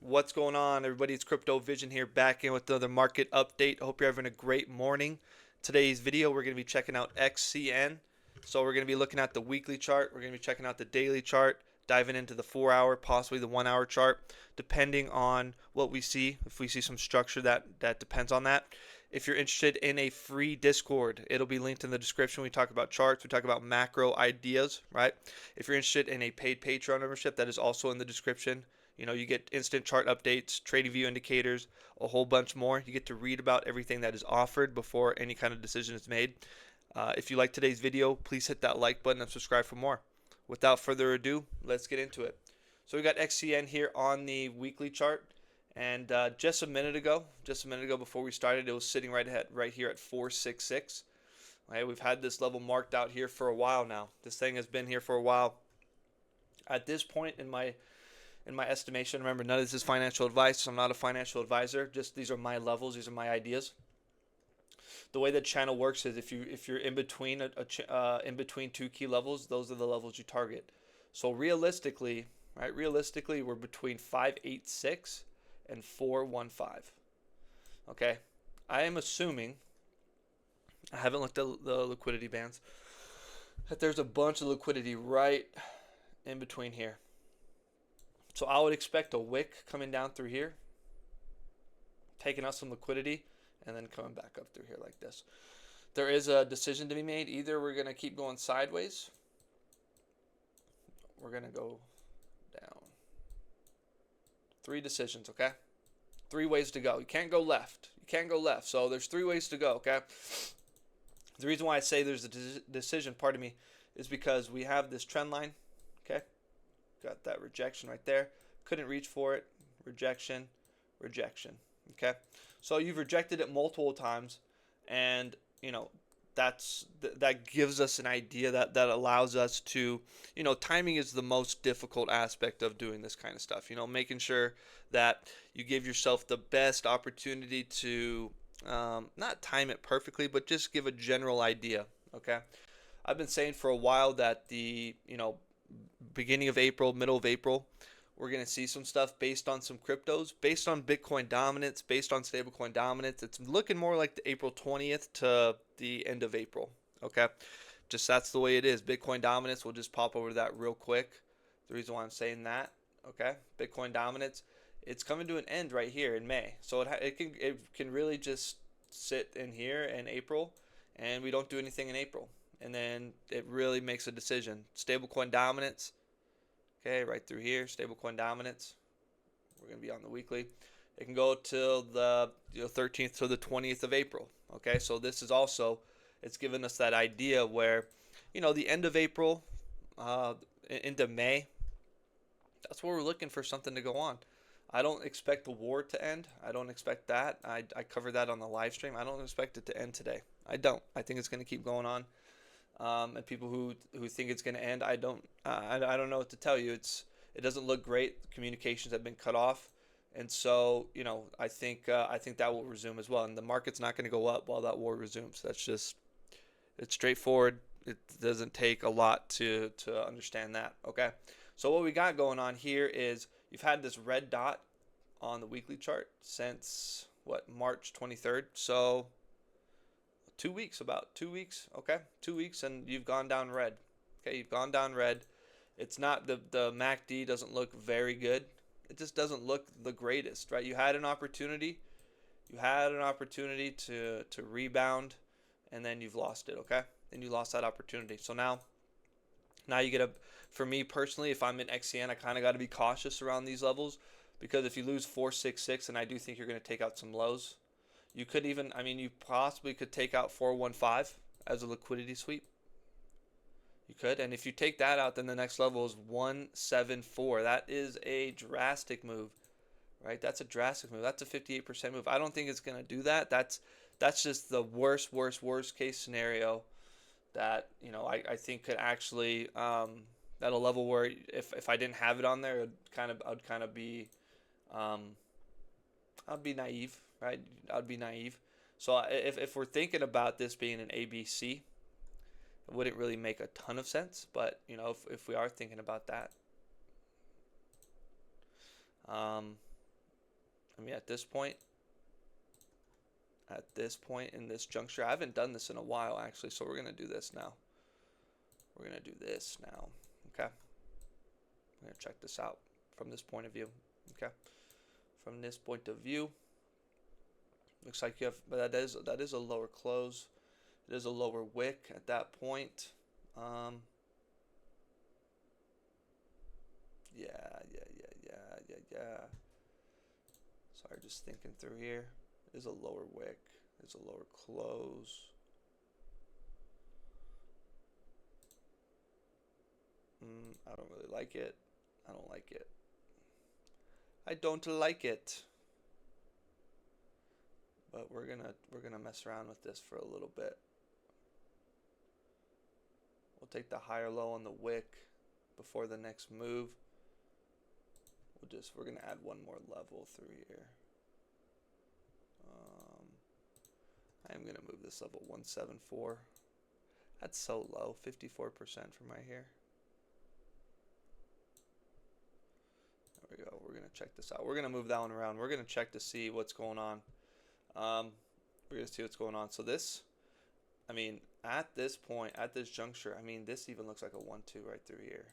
What's going on, everybody? It's CryptoVision here, back in with another market update. Hope you're having a great morning. Today's video, we're going to be checking out XCN. So we're going to be looking at the weekly chart. We're going to be checking out the daily chart, diving into the 4-hour, possibly the 1-hour chart, depending on what we see. If we see some structure, that depends on that. If you're interested in a free Discord, it'll be linked in the description. We talk about charts, we talk about macro ideas, right? If you're interested in a paid Patreon membership, that is also in the description. You get instant chart updates, trading view indicators, a whole bunch more. You get to read about everything that is offered before any kind of decision is made. If you like today's video, please hit that like button and subscribe for more. Without further ado, let's get into it. So we got XCN here on the weekly chart, and just a minute ago before we started, it was sitting right here at 466. Okay, we've had this level marked out here for a while now. This thing has been here for a while. At this point in my estimation, remember, none of this is financial advice. I'm not a financial advisor. Just these are my levels. These are my ideas. The way the channel works is if you're in between in between two key levels, those are the levels you target. So realistically, right? Realistically, we're between 586 and 415. Okay, I am assuming, I haven't looked at the liquidity bands, that there's a bunch of liquidity right in between here. So I would expect a wick coming down through here, taking out some liquidity, and then coming back up through here like this. There is a decision to be made. Either we're going to keep going sideways. We're going to go down. 3 decisions, okay? 3 ways to go. You can't go left. You can't go left. So there's 3 ways to go, okay? The reason why I say there's a decision, pardon me, is because we have this trend line, okay? Got that rejection right there. Couldn't reach for it. Rejection, rejection. Okay, so you've rejected it multiple times, and that gives us an idea that allows us to, timing is the most difficult aspect of doing this kind of stuff. Making sure that you give yourself the best opportunity to not time it perfectly, but just give a general idea. Okay, I've been saying for a while that the beginning of April, middle of April, we're going to see some stuff based on some cryptos, based on Bitcoin dominance, based on stablecoin dominance. It's looking more like the April 20th to the end of April. Okay, just that's the way it is. Bitcoin dominance, we'll just pop over to that real quick. The reason why I'm saying that, okay, Bitcoin dominance, it's coming to an end right here in May. So it can really just sit in here in April, and we don't do anything in April. And then it really makes a decision. Stablecoin dominance, okay, right through here, stablecoin dominance. We're going to be on the weekly. It can go till the 13th to the 20th of April. Okay, so this is also, it's given us that idea where, the end of April into May, that's where we're looking for something to go on. I don't expect the war to end. I don't expect that. I covered that on the live stream. I don't expect it to end today. I don't. I think it's going to keep going on. And people who think it's going to end, I don't know what to tell you. It doesn't look great. Communications have been cut off, and so I think that will resume as well. And the market's not going to go up while that war resumes. It's straightforward. It doesn't take a lot to understand that. Okay, so what we got going on here is you've had this red dot on the weekly chart since March 23rd. So 2 weeks, about 2 weeks, okay? 2 weeks, and you've gone down red. Okay, you've gone down red. It's not, the MACD doesn't look very good. It just doesn't look the greatest, right? You had an opportunity. You had an opportunity to rebound, and then you've lost it, okay? Then you lost that opportunity. So now you get for me personally, if I'm in XCN, I kind of got to be cautious around these levels, because if you lose 466, and I do think you're going to take out some lows, you could even, you possibly could take out 415 as a liquidity sweep. You could. And if you take that out, then the next level is 174. That is a drastic move, right? That's a drastic move. That's a 58% move. I don't think it's going to do that. That's just the worst case scenario that, I think could actually, at a level where if I didn't have it on there, I'd be naive. Right, I'd be naive. So if we're thinking about this being an ABC, it wouldn't really make a ton of sense. But if we are thinking about that, I mean, at this point in this juncture, I haven't done this in a while actually, so we're gonna do this now. We're gonna do this now. Okay. We're gonna check this out from this point of view. Okay. From this point of view, looks like you have, but that is a lower close. It is a lower wick at that point. Yeah. Sorry, just thinking through here. It is a lower wick. It's a lower close. I don't really like it. I don't like it. I don't like it. But we're gonna mess around with this for a little bit. We'll take the higher low on the wick before the next move. We're gonna add one more level through here. I am gonna move this level 174. That's so low, 54% from right here. There we go. We're gonna check this out. We're gonna move that one around. We're gonna check to see what's going on. We're gonna see what's going on. So this, I mean, at this point, at this juncture, I mean, this even looks like a 1-2 right through here.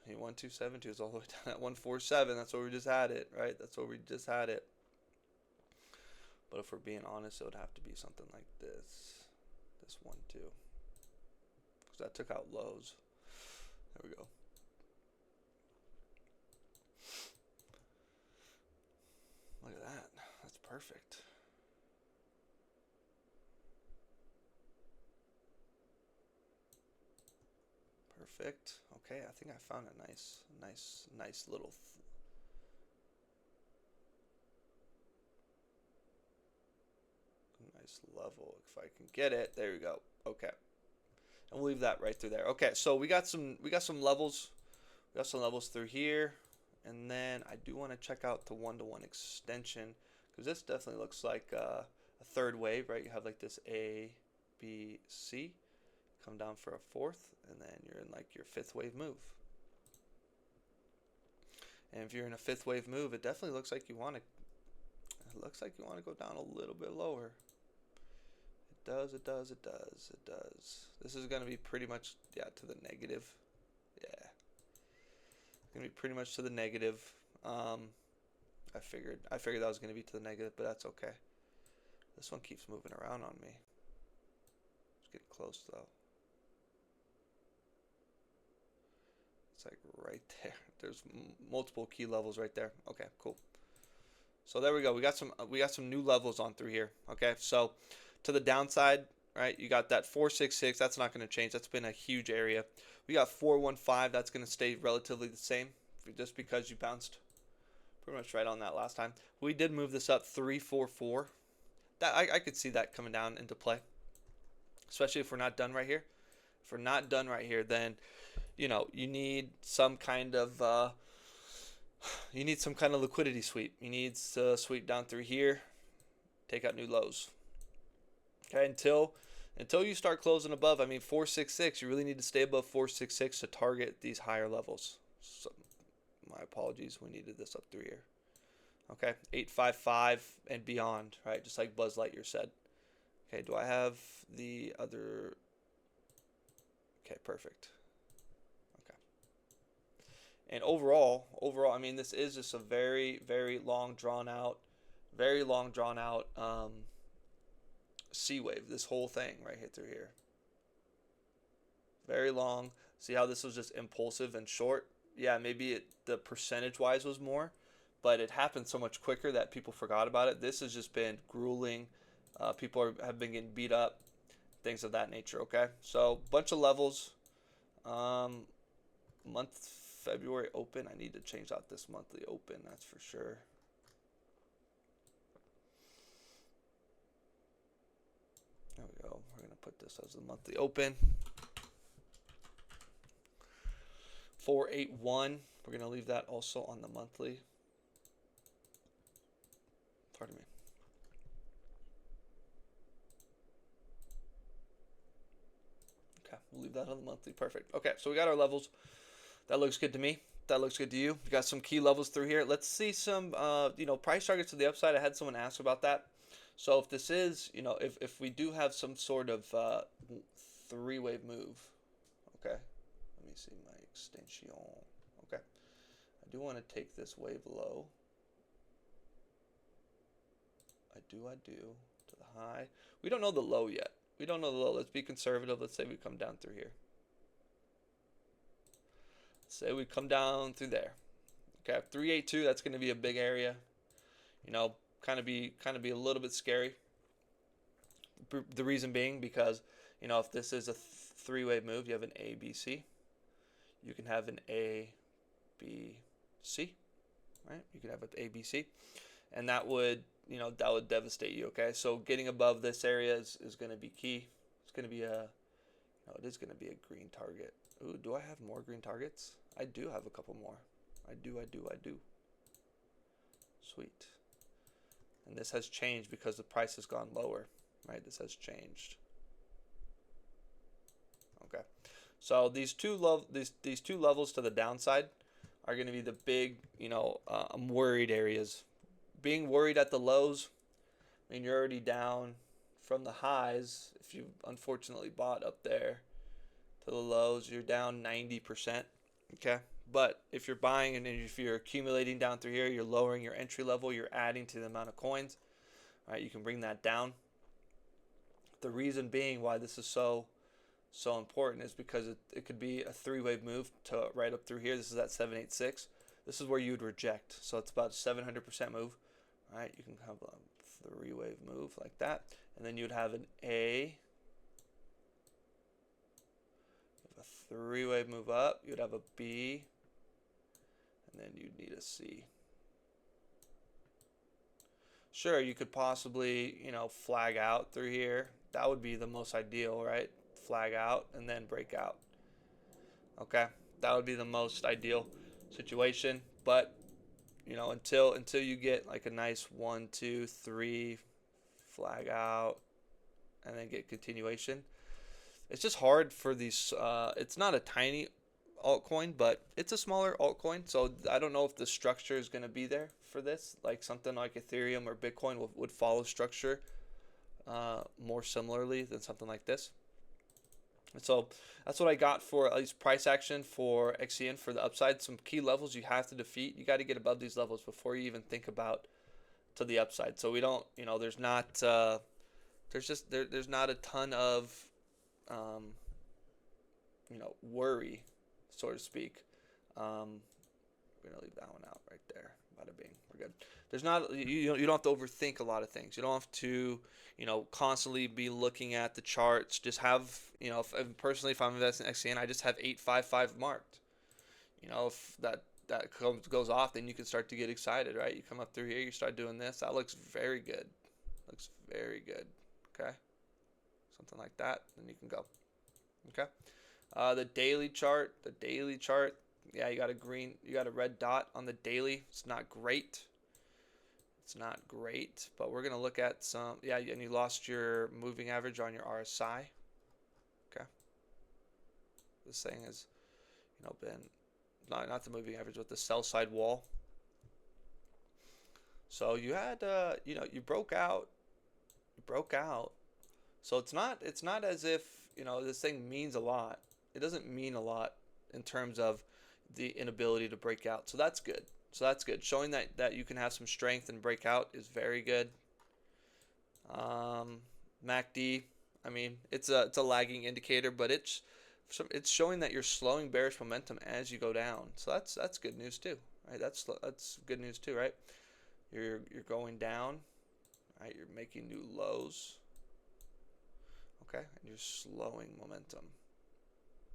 I mean, 1272 is all the way down at 147. That's where we just had it, right? That's where we just had it. But if we're being honest, it would have to be something like this. This 1-2. Because that took out lows. There we go. Look at that. That's perfect. Perfect. Okay, I think I found a nice little nice level if I can get it. There we go. Okay, and we'll leave that right through there. Okay, so we got some levels. We got some levels through here, and then I do want to check out the one-to-one extension because this definitely looks like a third wave, right? You have like this A, B, C. Come down for a fourth, and then you're in like your fifth wave move. And if you're in a fifth wave move, it definitely looks like you want to. It looks like you want to go down a little bit lower. It does. This is going to be pretty much to the negative. Yeah, going to be pretty much to the negative. I figured that was going to be to the negative, but that's okay. This one keeps moving around on me. It's getting close though. It's like right there. There's multiple key levels right there. Okay, cool. So there we go. We got some new levels on through here. Okay, so to the downside, right? You got that 466. That's not going to change. That's been a huge area. We got 415. That's going to stay relatively the same, just because you bounced pretty much right on that last time. We did move this up 344. That I could see that coming down into play, especially if we're not done right here. If we're not done right here, then you need some kind of liquidity sweep. You need to sweep down through here, take out new lows. Okay, until you start closing above. I mean, 466. You really need to stay above 466 to target these higher levels. So, my apologies. We needed this up through here. Okay, 855 and beyond. Right, just like Buzz Lightyear said. Okay, do I have the other? Okay, perfect. And overall, I mean, this is just a very, very long drawn out C wave. This whole thing right here through here. Very long. See how this was just impulsive and short? Yeah, maybe the percentage wise was more, but it happened so much quicker that people forgot about it. This has just been grueling. People have been getting beat up, things of that nature. Okay, so bunch of levels. Month February open. I need to change out this monthly open, that's for sure. There we go. We're going to put this as the monthly open. 481. We're going to leave that also on the monthly. Pardon me. Okay. We'll leave that on the monthly. Perfect. Okay, so we got our levels. That looks good to me. That looks good to you. We got some key levels through here. Let's see some, price targets to the upside. I had someone ask about that. So if this is, if we do have some sort of three-wave move, okay. Let me see my extension. Okay. I do want to take this wave low. I do. To the high. We don't know the low yet. We don't know the low. Let's be conservative. Let's say we come down through here. Say we come down through there. Okay, 382, that's going to be a big area. Kind of be a little bit scary. The reason being because, if this is a three-wave move, you have an A, B, C. You can have an A, B, C, right? You can have an A, B, C, and that would devastate you. Okay, so getting above this area is going to be key. It's going to be it is going to be a green target. Ooh, do I have more green targets? I do have a couple more. I do. Sweet. And this has changed because the price has gone lower, right? This has changed. Okay. So these two levels to the downside are going to be the big, I'm worried areas. Being worried at the lows, I mean, you're already down from the highs. If you unfortunately bought up there to the lows, you're down 90%. Okay. But if you're buying and if you're accumulating down through here, you're lowering your entry level, you're adding to the amount of coins. All right, you can bring that down. The reason being why this is so important is because it could be a three-wave move to right up through here. This is at 786. This is where you would reject. So it's about a 700% move. All right, you can have a three-wave move like that, and then you would have an A. Three-wave move up, you'd have a B, and then you'd need a C. Sure, you could possibly, flag out through here. That would be the most ideal, right? Flag out and then break out. Okay, that would be the most ideal situation. But, until you get like a nice 1, 2, 3 flag out and then get continuation. It's just hard for these. It's not a tiny altcoin, but it's a smaller altcoin. So I don't know if the structure is going to be there for this. Like something like Ethereum or Bitcoin would follow structure more similarly than something like this. And so that's what I got for at least price action for XCN for the upside. Some key levels you have to defeat. You got to get above these levels before you even think about to the upside. So we don't. There's not. There's not a ton of worry, so to speak. We're gonna leave that one out right there. Bada bing, we're good. There's not you don't have to overthink a lot of things. You don't have to constantly be looking at the charts. Just have if I'm investing in XCN, I just have 855 marked. If that goes off, then you can start to get excited, right? You come up through here, you start doing this. That looks very good. Looks very good. Okay. Something like that, then you can go. Okay. The daily chart, yeah, you got a red dot on the daily. It's not great. But we're gonna look at some. Yeah, and you lost your moving average on your RSI. Okay. This thing has, been not the moving average, but the sell side wall. So you had, you broke out. So it's not as if, this thing means a lot. It doesn't mean a lot in terms of the inability to break out. So that's good. Showing that you can have some strength and break out is very good. MACD, I mean, it's a lagging indicator, but it's showing that you're slowing bearish momentum as you go down. So that's good news too, right? That's good news too, right? You're going down, right? You're making new lows. Okay, and you're slowing momentum,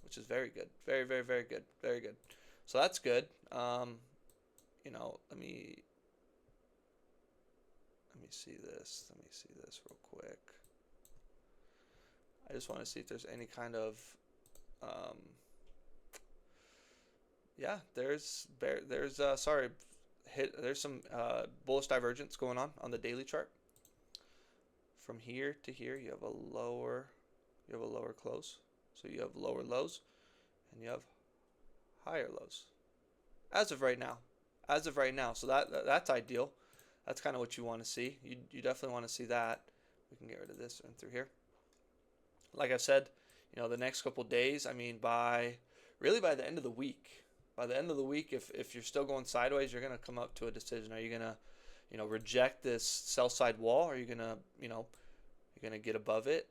which is very good. Very, very, very good. Very good. So that's good. Let me see this. Let me see this real quick. I just want to see if there's any kind of yeah, there's some bullish divergence going on the daily chart. From here to here, you have a lower close. So you have lower lows and you have higher lows. As of right now. As of right now. So that's ideal. That's kind of what you want to see. You definitely want to see that. We can get rid of this and through here. Like I said, the next couple days, I mean, by the end of the week. By the end of the week, if you're still going sideways, you're going to come up to a decision. Are you going to, reject this sell side wall? Or are you going to, you're going to get above it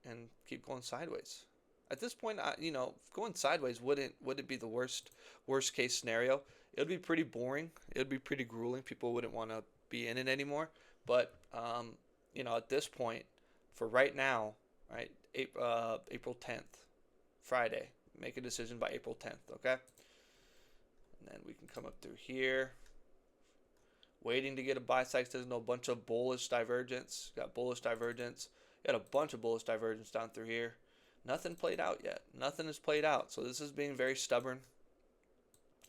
and keep going sideways? At this point, going sideways wouldn't be the worst case scenario. It would be pretty boring. It would be pretty grueling. People wouldn't want to be in it anymore. But at this point, for right now, right, April 10th, Friday, make a decision by April 10th, okay? And then we can come up through here, waiting to get a buy side. There's no bunch of bullish divergence. Got bullish divergence. Got a bunch of bullish divergence down through here. Nothing played out yet. Nothing is played out. So this is being very stubborn.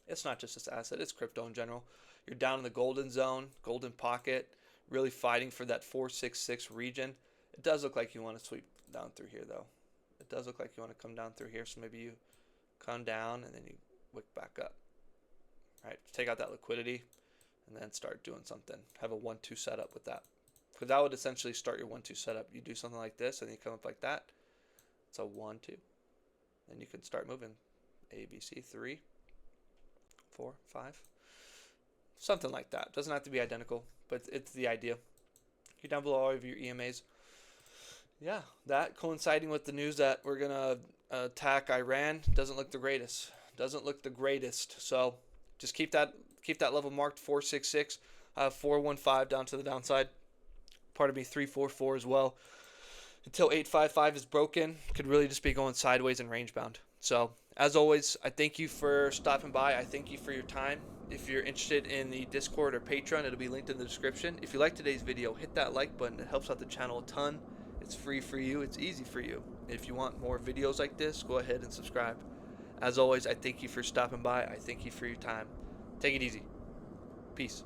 It's not just this asset. It's crypto in general. You're down in the golden zone, golden pocket, really fighting for that 466 region. It does look like you want to sweep down through here, though. It does look like you want to come down through here. So maybe you come down and then you wick back up. Right? Take out that liquidity and then start doing something. Have a 1-2 setup with that. Because that would essentially start your 1-2 setup. You do something like this and you come up like that. It's a 1-2. Then you can start moving. A, B, C, 3, 4, 5. Something like that. Doesn't have to be identical, but it's the idea. You're down below all of your EMAs. Yeah, that coinciding with the news that we're going to attack Iran doesn't look the greatest. Doesn't look the greatest. So just keep that level marked, 466. 415 down to the downside. Part of me 344 as well. Until 855 is broken, could really just be going sideways and range bound. So, as always, I thank you for stopping by. I thank you for your time. If you're interested in the Discord or Patreon, it'll be linked in the description. If you liked today's video, hit that like button. It helps out the channel a ton. It's free for you. It's easy for you. If you want more videos like this, go ahead and subscribe. As always, I thank you for stopping by. I thank you for your time. Take it easy. Peace.